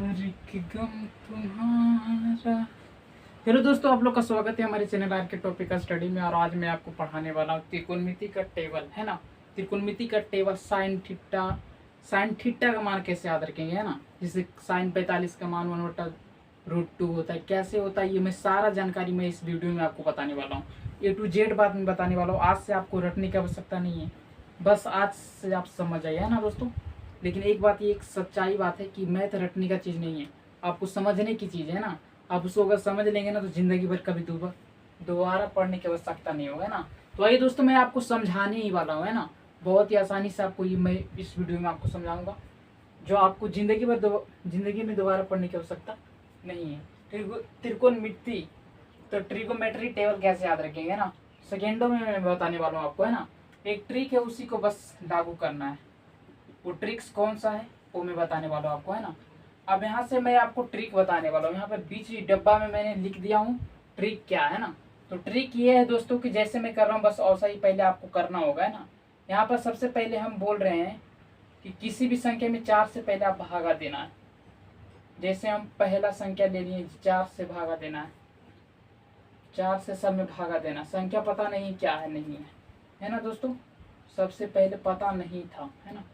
हर एक गम तुम्हारा। हेलो दोस्तों, आप लोग का स्वागत है हमारे चैनल आर के टॉपिक का स्टडी में। और आज मैं आपको पढ़ाने वाला हूँ त्रिकोणमिति का टेबल, है ना। त्रिकोणमिति का टेबल साइन थीटा का मान कैसे याद रखेंगे, है ना। जैसे साइन 45 का मान 1/√2 होता है, कैसे होता है, ये मैं सारा जानकारी मैं इस वीडियो में आपको बताने वाला हूँ। A to Z बात में बताने वाला हूँ। आज से आपको रटने की आवश्यकता नहीं है, बस आज से आप समझ आइए, है ना दोस्तों। लेकिन एक बात, ये एक सच्चाई बात है कि मैथ रटने का चीज़ नहीं है, आपको समझने की चीज़ है ना। आप उसको अगर समझ लेंगे ना तो ज़िंदगी भर कभी दोबारा पढ़ने की आवश्यकता नहीं होगा, है ना। तो आइए दोस्तों, मैं आपको समझाने ही वाला हूँ, है ना। बहुत ही आसानी से आपको ये मैं इस वीडियो में आपको समझाऊंगा, जो आपको ज़िंदगी में दोबारा पढ़ने की आवश्यकता नहीं है। त्रिकोणमिति, तो ट्रिगोमेट्री टेबल कैसे याद रखेंगे, है ना। सेकेंडों में मैं बताने वाला हूँ आपको, है ना। एक ट्रिक है, उसी को बस लागू करना है। वो ट्रिक्स कौन सा है वो मैं बताने वाला हूँ आपको, है ना। अब यहाँ से मैं आपको ट्रिक बताने वाला हूँ। यहाँ पर बीच डब्बा में मैंने लिख दिया हूँ ट्रिक क्या है ना। तो ट्रिक ये है दोस्तों कि जैसे मैं कर रहा हूँ बस वैसा ही पहले आपको करना होगा, है ना। यहाँ पर सबसे पहले हम बोल रहे हैं कि किसी भी संख्या में 4 से पहले आप भागा देना है। जैसे हम पहला संख्या ले लिए, 4 से भागा देना है। 4 से सब में भागा देना। संख्या पता नहीं क्या है, नहीं है ना दोस्तों। सबसे पहले पता नहीं था, है ना।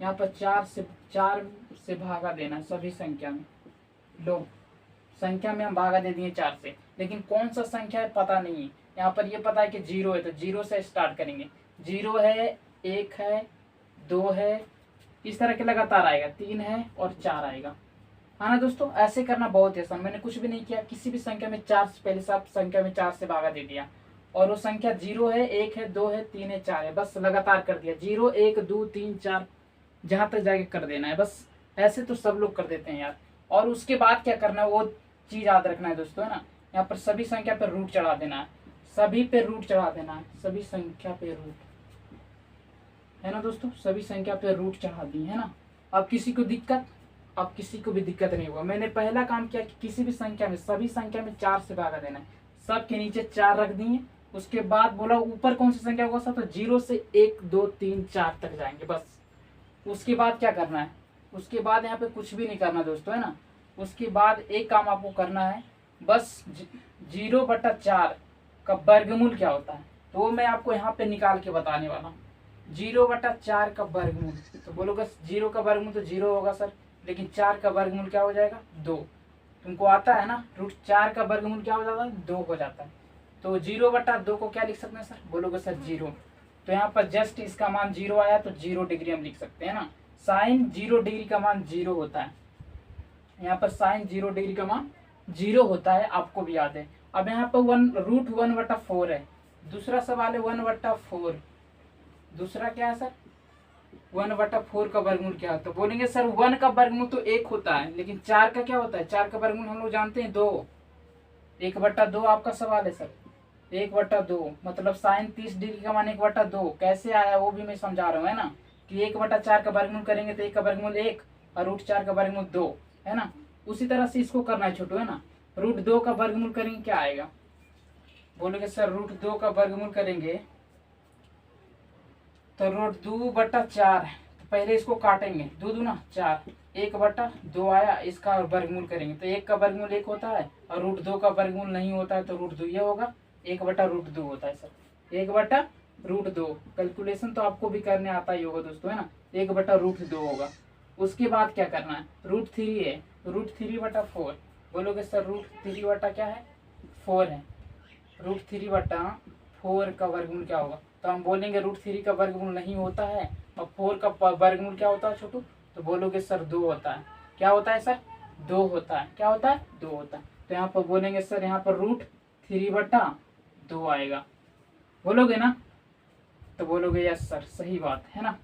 यहाँ पर 4 से भागा देना सभी संख्या में। लो, संख्या में हम भागा दे दिए 4 से, लेकिन कौन सा संख्या है पता नहीं है। यहाँ पर ये पता है कि 0 है, तो 0 से स्टार्ट करेंगे। 0 है, 1 है, 2 है, इस तरह के लगातार आएगा। 3 है और 4 आएगा, है ना दोस्तों। ऐसे करना बहुत ही आसान, मैंने कुछ भी नहीं किया। किसी भी संख्या में 4 से पहले सब संख्या में 4 से भागा दे दिया, और वो संख्या 0 है, 1 है, 2 है, 3 है, 4 है, बस लगातार कर दिया। 0 1 2 3 4 जहाँ तक जाके कर देना है बस। ऐसे तो सब लोग कर देते हैं यार। और उसके बाद क्या करना है वो चीज़ याद रखना है दोस्तों, है ना। यहाँ पर सभी संख्या पर रूट चढ़ा देना है। सभी पे रूट चढ़ा देना है, सभी संख्या पे रूट, है ना दोस्तों। सभी संख्या पे रूट चढ़ा दी, है ना। अब किसी को भी दिक्कत नहीं होगा। मैंने पहला काम किया कि किसी भी संख्या में, सभी संख्या में 4 से भागा देना है। सब के नीचे 4 रख दिए। उसके बाद बोला ऊपर कौन सी संख्या होगा, तो 0 से 1 2 3 4 तक जाएंगे बस। उसके बाद क्या करना है, उसके बाद यहाँ पे कुछ भी नहीं करना दोस्तों, है ना। उसके बाद एक काम आपको करना है, बस 0/4 का वर्गमूल क्या होता है, तो वो मैं आपको यहाँ पे निकाल के बताने वाला हूँ। 0/4 का वर्गमूल, तो बोलोगे 0 का वर्गमूल तो 0 होगा सर, लेकिन 4 का वर्गमूल क्या हो जाएगा, 2। तुमको आता है ना, √4 का वर्गमूल क्या हो जाता है, 2 हो जाता है। तो 0/2 को क्या लिख सकते हैं सर, बोलोगे सर 0। तो यहाँ पर जस्ट इसका मान 0 आया, तो 0 डिग्री हम लिख सकते हैं ना। साइन 0 डिग्री का मान 0 होता है। यहाँ पर साइन 0 डिग्री का मान 0 होता है, आपको भी याद है। अब यहाँ पर √1/4 है। दूसरा सवाल है 1/4। दूसरा क्या है सर, 1/4 का वर्गमूल क्या है, तो बोलेंगे सर 1 का वर्गमूल तो 1 होता है, लेकिन 4 का क्या होता है, 4 का वर्गमूल हम लोग जानते हैं 2। 1/2 आपका सवाल है सर। 1/2 मतलब साइन 30 डिग्री का मान 1/2 कैसे आया वो भी मैं समझा रहा हूँ, है ना। कि 1/4 का वर्गमूल करेंगे तो 1 का वर्गमूल 1 और √4 का वर्गमूल 2, है ना। उसी तरह से इसको करना है छोटू, है ना। √2 का वर्गमूल करेंगे क्या आएगा, बोलेंगे सर √2 का वर्गमूल करेंगे तो √2/4 है। तो पहले इसको काटेंगे, 2 दूना 4, 1/2 आया। इसका वर्गमूल करेंगे तो 1 का वर्गमूल 1 होता है, और √2 का वर्गमूल नहीं होता है, तो √2 ये होगा। 1/√2 होता है सर, 1/√2। कैलकुलेशन तो आपको भी करने आता ही होगा दोस्तों, है ना। 1/√2 होगा। उसके बाद क्या करना है, √3 है, √3/4। बोलोगे सर √3 क्या है, 4 है। √3/4 का वर्गमूल क्या होगा, तो हम बोलेंगे √3 का वर्गमूल नहीं होता है, और 4 का वर्गमूल क्या होता है छोटू, तो बोलोगे सर 2 होता है। क्या होता है सर, 2 होता है। क्या होता है, 2 होता है। तो यहाँ पर बोलेंगे सर यहाँ पर √3/2 आएगा, बोलोगे ना। तो बोलोगे यस सर, सही बात है ना।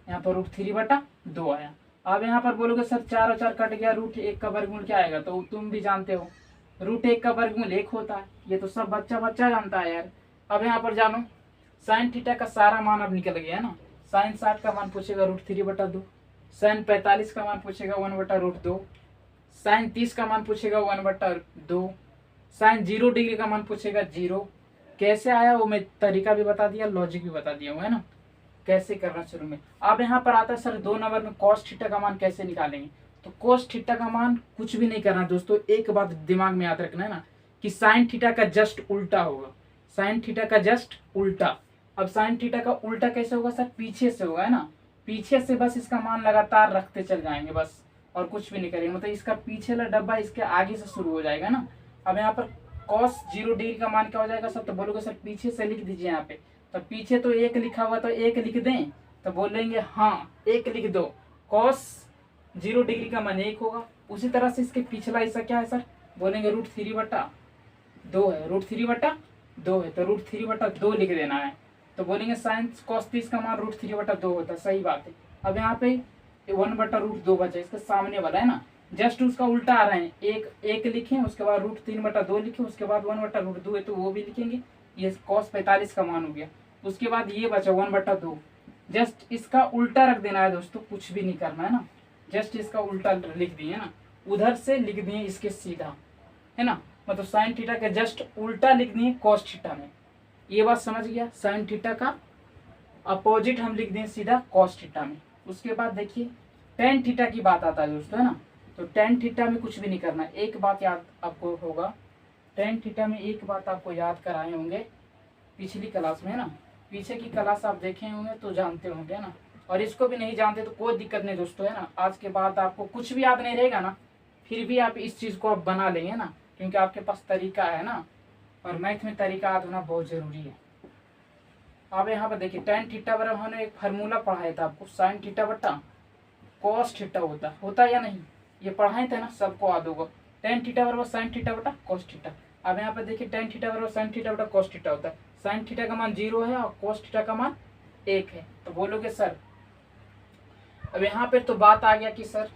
यहाँ पर √3/2 आया। अब यहाँ पर बोलोगे सर 4 और 4 कट गया, √1 का वर्गमूल क्या आएगा, तो तुम भी जानते हो √1 का वर्गमूल 1 होता है। ये तो सब बच्चा जानता है यार। अब यहाँ पर जानो, साइन थीटा का सारा मान अब निकल गया, है ना। साइन 60 का मान पूछेगा √3/2, साइन 45 का मान पूछेगा 1/√2, साइन 30 का मान पूछेगा 1/2, साइन 0 डिग्री का मान पूछेगा 0। कैसे आया वो मैं तरीका भी बता दिया, लॉजिक भी बता दिया, है ना, कैसे करना शुरू में। अब यहाँ पर आता है सर 2 नंबर में कॉस थीटा का मान कैसे निकालेंगे। तो कोस थीटा का मान कुछ भी नहीं करना दोस्तों। एक बात दिमाग में याद रखना है ना कि साइन थीटा का जस्ट उल्टा होगा, साइन थीटा का जस्ट उल्टा। अब साइन थीटा का उल्टा कैसे होगा सर? पीछे से होगा, है ना। पीछे से बस इसका मान लगातार रखते चल जाएंगे बस, और कुछ भी नहीं करेंगे। मतलब इसका पीछे वाला डब्बा इसके आगे से शुरू हो जाएगा ना। अब यहाँ पर cos 0 डिग्री का मान क्या हो जाएगा सर? तो बोलोगे सर पीछे से लिख दीजिए यहाँ पे। तो पीछे तो 1 लिखा हुआ तो 1 लिख दें, तो बोलेंगे हाँ 1 लिख दो। cos 0 डिग्री का मान 1 होगा। उसी तरह से इसके पिछला हिस्सा क्या है सर? बोलेंगे √3/2 है, √3/2 है, तो √3/2 लिख देना है। तो बोलेंगे साइन cos 30 का मान √3/2 होता है। सही बात है। अब यहाँ पे 1/√2 बचा, इसके सामने वाला है ना, जस्ट उसका उल्टा आ रहे हैं। एक लिखें, उसके बाद √3/2 लिखें, उसके बाद 1/√2 है तो वो भी लिखेंगे। ये cos 45 का मान हो गया। उसके बाद ये बचा 1/2, जस्ट इसका उल्टा रख देना है दोस्तों, कुछ भी नहीं करना है ना। जस्ट इसका उल्टा लिख दिए ना, उधर से लिख दिए इसके सीधा, है ना। मतलब साइन थीटा के जस्ट उल्टा लिख दिए cos थीटा में। ये बात समझ गया? साइन थीटा का अपोजिट हम लिख दें सीधा cos थीटा में। उसके बाद देखिए tan थीटा की बात आता है दोस्तों, है ना। तो tan थीटा में कुछ भी नहीं करना। एक बात याद आपको होगा, tan थीटा में एक बात आपको याद कराए होंगे पिछली क्लास में, है ना। पीछे की क्लास आप देखे होंगे तो जानते होंगे, है ना। और इसको भी नहीं जानते तो कोई दिक्कत नहीं दोस्तों, है ना। आज के बाद आपको कुछ भी याद नहीं रहेगा ना, फिर भी आप इस चीज़ को आप बना लेंगे ना, क्योंकि आपके पास तरीका है ना। और मैथ में तरीका याद होना बहुत ज़रूरी है। अब यहाँ पर देखिए tan थीटा बराबर हमने एक फार्मूला पढ़ाया था आपको, साइन थीटा बटा cos थीटा होता या नहीं, ये पढ़ाए थे ना, सबको याद होगा। tan थीटा बराबर साइन थीटा बटा cos थीटा। अब यहाँ पर देखिए tan थीटा बराबर साइन थीटा बटा cos थीटा होता है। साइन थीटा का मान 0 है और cos थीटा का मान 1 है। तो बोलोगे सर, अब यहाँ पर तो बात आ गया कि सर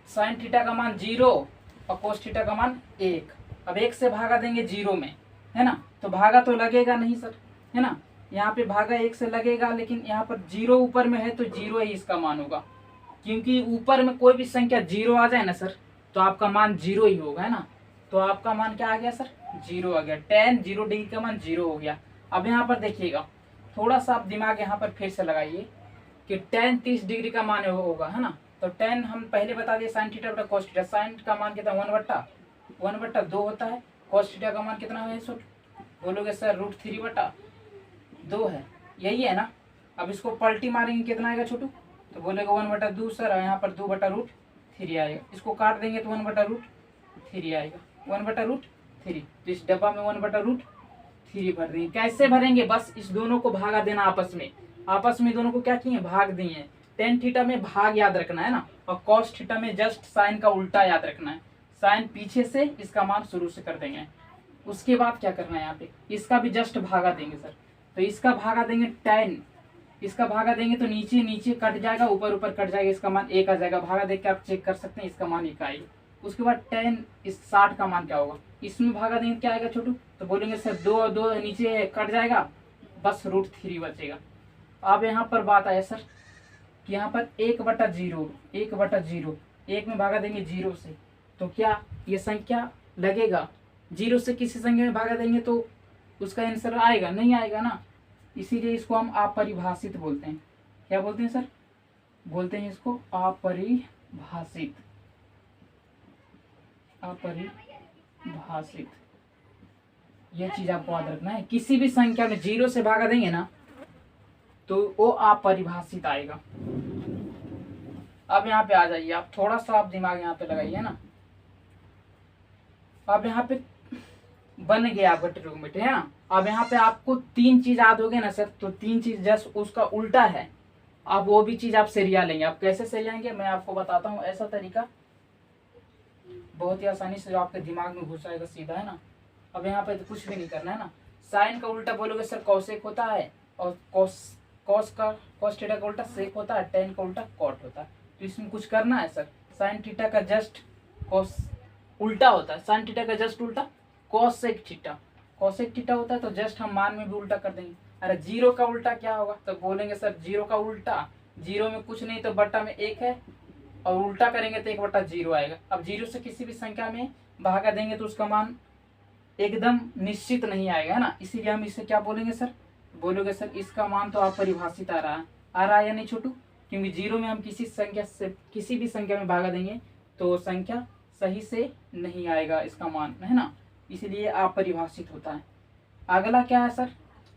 साइन थीटा का मान 0 और cos थीटा का मान 1। अब 1 से भागा देंगे 0 में, है ना, तो भागा तो लगेगा नहीं सर, है ना। यहाँ पे भागा 1 से लगेगा, लेकिन यहाँ पर 0 ऊपर में है तो 0 ही इसका मान होगा, क्योंकि ऊपर में कोई भी संख्या 0 आ जाए ना सर तो आपका मान 0 ही होगा, है ना। तो आपका मान क्या आ गया सर? 0 आ गया। tan 0 डिग्री का मान 0 हो गया। अब यहाँ पर देखिएगा, थोड़ा सा आप दिमाग यहाँ पर फिर से लगाइए कि tan 30 डिग्री का मान होगा, है ना। तो tan हम पहले बता दिए साइन थीटा बटा cos थीटा। साइन का मान कितना? 1/2 होता है। cos थीटा का मान कितना है सर? बोलोगे सर √3/2 है, यही है ना। अब इसको पलटी मारेंगे कितना आएगा छोटू? तो बोलेगा 1/2 सर, यहाँ पर 2/√3 आएगा। इसको काट देंगे तो 1/√3 आएगा, 1/√3। तो इस डब्बा में 1/√3 भर देंगे। कैसे भरेंगे? बस इस दोनों को भागा देना आपस में दोनों को क्या किए? भाग दिए हैं। tan थीटा में भाग याद रखना है ना, और cos थीटा में जस्ट साइन का उल्टा याद रखना है। साइन पीछे से, इसका मान शुरू से कर देंगे। उसके बाद क्या करना है? यहाँ पे इसका भी जस्ट भागा देंगे सर। तो इसका भागा देंगे tan, इसका भागा देंगे तो नीचे नीचे कट जाएगा, ऊपर ऊपर कट जाएगा, इसका मान 1 आ जाएगा। भागा देख के आप चेक कर सकते हैं, इसका मान 1 आएगा। उसके बाद tan इस 60 का मान क्या होगा? इसमें भागा देंगे क्या आएगा छोटू? तो बोलेंगे सर 2 और 2 नीचे कट जाएगा, बस √3 बचेगा। अब यहाँ पर बात आया सर कि यहाँ पर 1/0 1 में भागा देंगे 0 से, तो क्या ये संख्या लगेगा? 0 से किसी संख्या में भागा देंगे तो उसका आंसर आएगा? नहीं आएगा ना। इसीलिए इसको हम अपरिभाषित बोलते हैं। क्या बोलते हैं सर? बोलते हैं इसको अपरिभाषित। ये चीज आपको याद रखना है। किसी भी संख्या में 0 से भागा देंगे ना तो वो अपरिभाषित आएगा। अब यहाँ पे आ जाइए आप, थोड़ा सा आप दिमाग यहाँ पे लगाइए ना। अब यहाँ पे बन गया आपका ट्रिग्नोमेट्री, है ना। अब यहाँ पे आपको 3 चीज याद हो गए ना सर, तो 3 चीज जस्ट उसका उल्टा है। आप वो भी चीज आप सरिया लेंगे। आप कैसे सरियाएंगे मैं आपको बताता हूँ। ऐसा तरीका बहुत ही आसानी से जो आपके दिमाग में घुस आएगा सीधा, है ना। अब यहाँ पे तो कुछ भी नहीं करना है ना। साइन का उल्टा बोलोगे सर कौसेक होता है, और cos थीटा का उल्टा सेक होता है, tan का उल्टा कॉट होता है। तो इसमें कुछ करना है सर? साइन थीटा का जस्ट कॉस उल्टा होता है, साइन थीटा का जस्ट उल्टा कॉसेक थीटा होता है। तो जस्ट हम मान में भी उल्टा कर देंगे। अरे 0 का उल्टा क्या होगा? तो बोलेंगे सर 0 का उल्टा, 0 में कुछ नहीं तो बट्टा में 1 है, और उल्टा करेंगे तो 1/0 आएगा। अब 0 से किसी भी संख्या में भागा देंगे तो उसका मान एकदम निश्चित नहीं आएगा, है ना। इसीलिए हम इसे क्या बोलेंगे सर? बोलोगे सर इसका मान तो अपरिभाषित आ रहा है या नहीं छोटू? क्योंकि जीरो में हम किसी भी संख्या में भागा देंगे तो संख्या सही से नहीं आएगा इसका मान, है ना, इसलिए अपरिभाषित होता है। अगला क्या है सर,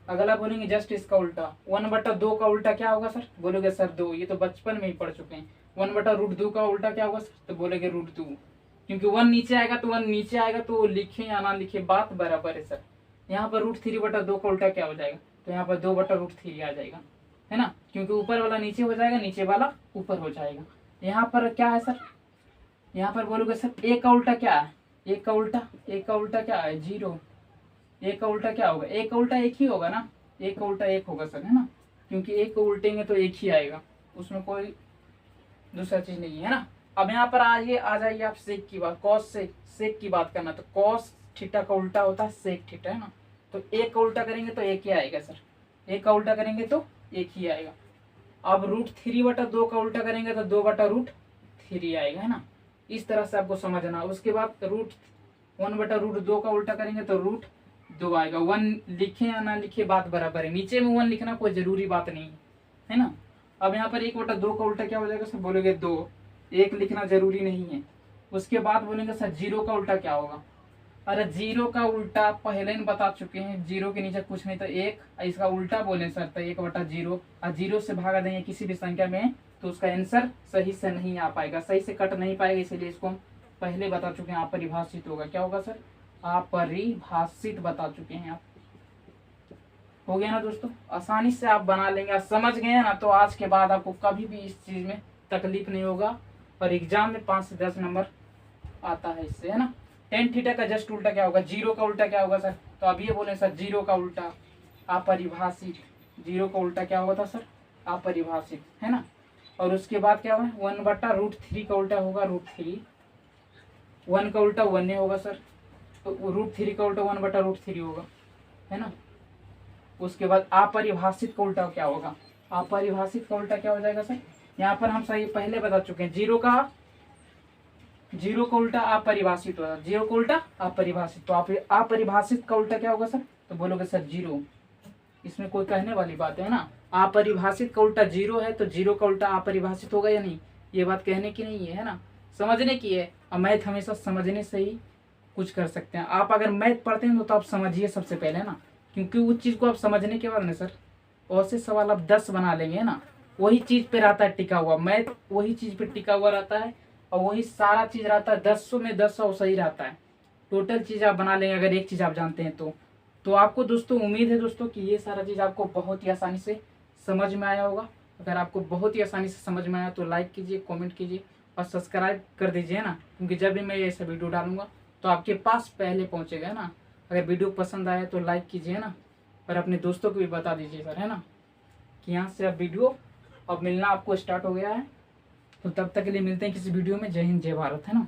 अगला बोलेंगे जस्ट इसका उल्टा, 1/2 का उल्टा क्या होगा सर, बोलोगे सर 2, ये तो बचपन में ही पढ़ चुके हैं। 1/√2 का उल्टा क्या होगा सर, तो बोलेंगे √2, क्योंकि 1 नीचे आएगा तो 1 नीचे आएगा तो लिखे या ना लिखे बात बराबर है सर। यहाँ पर √3/2 का उल्टा क्या हो जाएगा, तो यहाँ पर 2/√3 आ जाएगा, है ना, क्योंकि ऊपर वाला नीचे हो जाएगा, नीचे वाला ऊपर हो जाएगा। यहाँ पर क्या है सर, यहाँ पर बोलोगे सर 1 का उल्टा क्या है, 1 का उल्टा क्या है, 0। 1 का उल्टा क्या होगा, 1 का उल्टा 1 ही होगा ना, 1 का उल्टा 1 होगा सर, है ना, क्योंकि 1 को उल्टेंगे तो 1 ही आएगा, उसमें कोई दूसरा चीज नहीं है ना। अब यहाँ पर आ जाइए आप सेक की बात, कॉस सेक की बात करना, तो कॉस थीटा का उल्टा होता है सेक थीटा, है ना, तो 1 का उल्टा करेंगे तो 1 ही आएगा सर, 1 का उल्टा करेंगे तो 1 ही आएगा। अब √3/2 का उल्टा करेंगे तो 2/√3 आएगा, है ना, इस तरह से आपको समझना। उसके बाद 1/√2 का उल्टा करेंगे तो √2 आएगा। 1 लिखे या ना लिखे बात बराबर है, नीचे में 1 लिखना कोई जरूरी बात नहीं है ना। अब यहाँ पर 1/2 का उल्टा क्या हो जाएगा सर, बोलोगे 2, 1 लिखना जरूरी नहीं है। उसके बाद बोलेंगे सर 0 का उल्टा क्या होगा, अरे 0 का उल्टा पहले ही बता चुके हैं, 0 के नीचे कुछ नहीं तो 1, इसका उल्टा बोले सर तो 1/0, और 0 से भागा देंगे किसी भी संख्या में तो उसका आंसर सही से नहीं आ पाएगा, सही से कट नहीं पाएगा, इसीलिए इसको हम पहले बता चुके हैं, अपरिभाषित होगा। क्या होगा सर, अपरिभाषित बता चुके हैं आप। हो गया ना दोस्तों, आसानी से आप बना लेंगे, आप समझ गए ना, तो आज के बाद आपको कभी भी इस चीज में तकलीफ नहीं होगा, और एग्जाम में 5 से 10 नंबर आता है इससे, है ना। tan थीटा का जस्ट उल्टा क्या होगा, 0 का उल्टा क्या होगा सर, तो अब ये बोले सर 0 का उल्टा अपरिभाषित, 0 का उल्टा क्या होगा था सर, अपरिभाषित, है ना। और उसके बाद क्या होगा, 1/√3 का उल्टा होगा √3, 1 का उल्टा 1 ही होगा सर, तो √3 का उल्टा 1/√3 होगा, है ना। उसके बाद अपरिभाषित का उल्टा क्या होगा, अपरिभाषित का उल्टा क्या हो जाएगा सर, यहाँ पर हम सही पहले बता चुके हैं, 0 का उल्टा अपरिभाषित होगा, 0 का उल्टा अपरिभाषित, तो अपरिभाषित का उल्टा क्या होगा सर, तो बोलोगे सर 0, इसमें कोई कहने वाली बात है ना। अपरिभाषित का उल्टा 0 है तो 0 का उल्टा अपरिभाषित होगा या नहीं, ये बात कहने की नहीं है ना, समझने की है। और मैथ हमेशा समझने से ही कुछ कर सकते हैं। आप अगर मैथ पढ़ते हैं तो आप समझिए सबसे पहले ना, क्योंकि उस चीज़ को आप समझने के बाद ना सर और से सवाल आप 10 बना लेंगे ना, वही चीज़ पे रहता है टिका हुआ, मैथ वही चीज़ पे टिका हुआ रहता है, और वही सारा चीज़ रहता है, 10 में 10 सही रहता है, टोटल चीज़ आप बना लेंगे अगर एक चीज़ आप जानते हैं तो आपको दोस्तों उम्मीद है दोस्तों कि ये सारा चीज़ आपको बहुत ही आसानी से समझ में आया होगा। अगर आपको बहुत ही आसानी से समझ में आया तो लाइक कीजिए, कमेंट कीजिए और सब्सक्राइब कर दीजिए ना, क्योंकि जब भी मैं ऐसा वीडियो डालूंगा तो आपके पास पहले पहुंचेगा ना। अगर वीडियो पसंद आया तो लाइक कीजिए ना, और अपने दोस्तों को भी बता दीजिए सर, है ना, कि यहाँ से अब वीडियो अब मिलना आपको स्टार्ट हो गया है। तो तब तक के लिए मिलते हैं किसी वीडियो में। जय हिंद, जय भारत, है ना।